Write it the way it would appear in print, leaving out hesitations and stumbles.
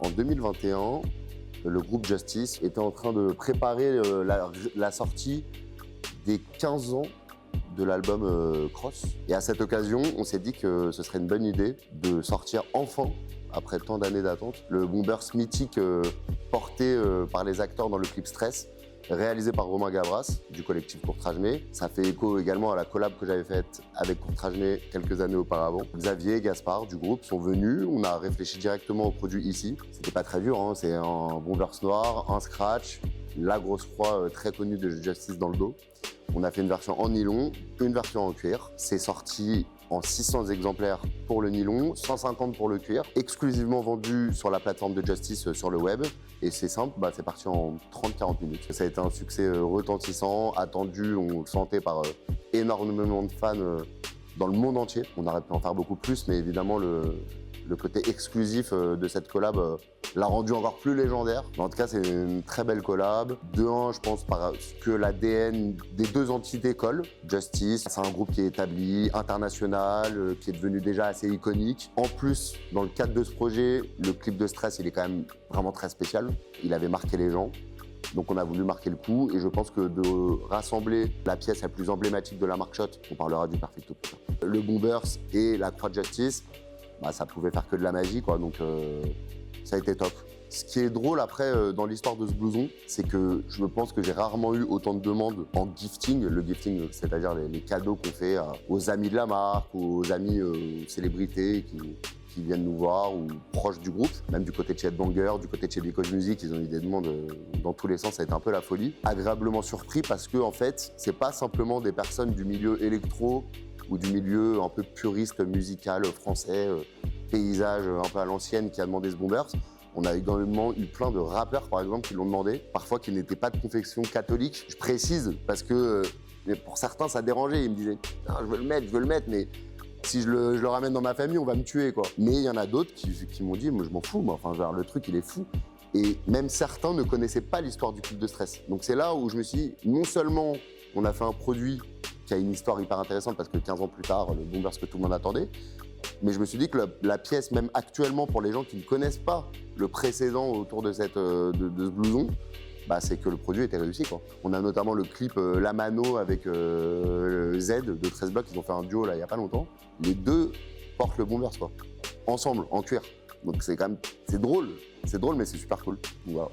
En 2021, le groupe Justice était en train de préparer la sortie des 15 ans de l'album Cross. Et à cette occasion, on s'est dit que ce serait une bonne idée de sortir enfin, après tant d'années d'attente, le Bombers mythique porté par les acteurs dans le clip Stress, réalisé par Romain Gavras du collectif Courtrajné. Ça fait écho également à la collab que j'avais faite avec Courtrajné quelques années auparavant. Xavier et Gaspard du groupe sont venus, on a réfléchi directement au produit ici. C'était pas très dur, hein. C'est un Bombers noir, un scratch, la grosse croix très connue de Justice dans le dos. On a fait une version en nylon, une version en cuir. C'est sorti en 600 exemplaires pour le nylon, 150 pour le cuir, exclusivement vendu sur la plateforme de Justice sur le web. Et c'est simple, c'est parti en 30-40 minutes. Ça a été un succès retentissant, attendu, on le sentait par énormément de fans dans le monde entier. On aurait pu en faire beaucoup plus, mais évidemment le côté exclusif de cette collab l'a rendu encore plus légendaire. Mais en tout cas, c'est une très belle collab. De un, je pense parce que l'ADN des deux entités colle. Justice, c'est un groupe qui est établi, international, qui est devenu déjà assez iconique. En plus, dans le cadre de ce projet, le clip de Stress, il est quand même vraiment très spécial. Il avait marqué les gens. Donc on a voulu marquer le coup et je pense que de rassembler la pièce la plus emblématique de la marque Shot, on parlera du Perfecto plus tard, le Bombers et la Croix de Justice, ça pouvait faire que de la magie, quoi. Donc ça a été top. Ce qui est drôle après dans l'histoire de ce blouson, c'est que je pense que j'ai rarement eu autant de demandes en gifting. Le gifting, c'est-à-dire les cadeaux qu'on fait aux amis de la marque, aux amis célébrités qui viennent nous voir ou proches du groupe, même du côté de chez Headbanger, du côté de chez Because Music, ils ont eu des demandes dans tous les sens, ça a été un peu la folie. Agréablement surpris parce que en fait, c'est pas simplement des personnes du milieu électro ou du milieu un peu puriste musical français, paysage un peu à l'ancienne qui a demandé ce Bombers. On a également eu plein de rappeurs par exemple qui l'ont demandé, parfois qui n'étaient pas de confession catholique. Je précise parce que pour certains ça dérangeait, ils me disaient ah, je veux le mettre, mais si je le ramène dans ma famille, on va me tuer, quoi. Mais il y en a d'autres qui m'ont dit, moi je m'en fous, genre, le truc il est fou. Et même certains ne connaissaient pas l'histoire du clip de Stress. Donc c'est là où je me suis dit, non seulement on a fait un produit qui a une histoire hyper intéressante parce que 15 ans plus tard, le Bombers que tout le monde attendait, mais je me suis dit que la pièce, même actuellement pour les gens qui ne connaissent pas le précédent autour de ce blouson, c'est que le produit était réussi, quoi. On a notamment le clip La Mano avec Z de 13 blocs, ils ont fait un duo là il y a pas longtemps. Les deux portent le Bombers, quoi, ensemble, en cuir. Donc c'est quand même, c'est drôle mais c'est super cool. Voilà.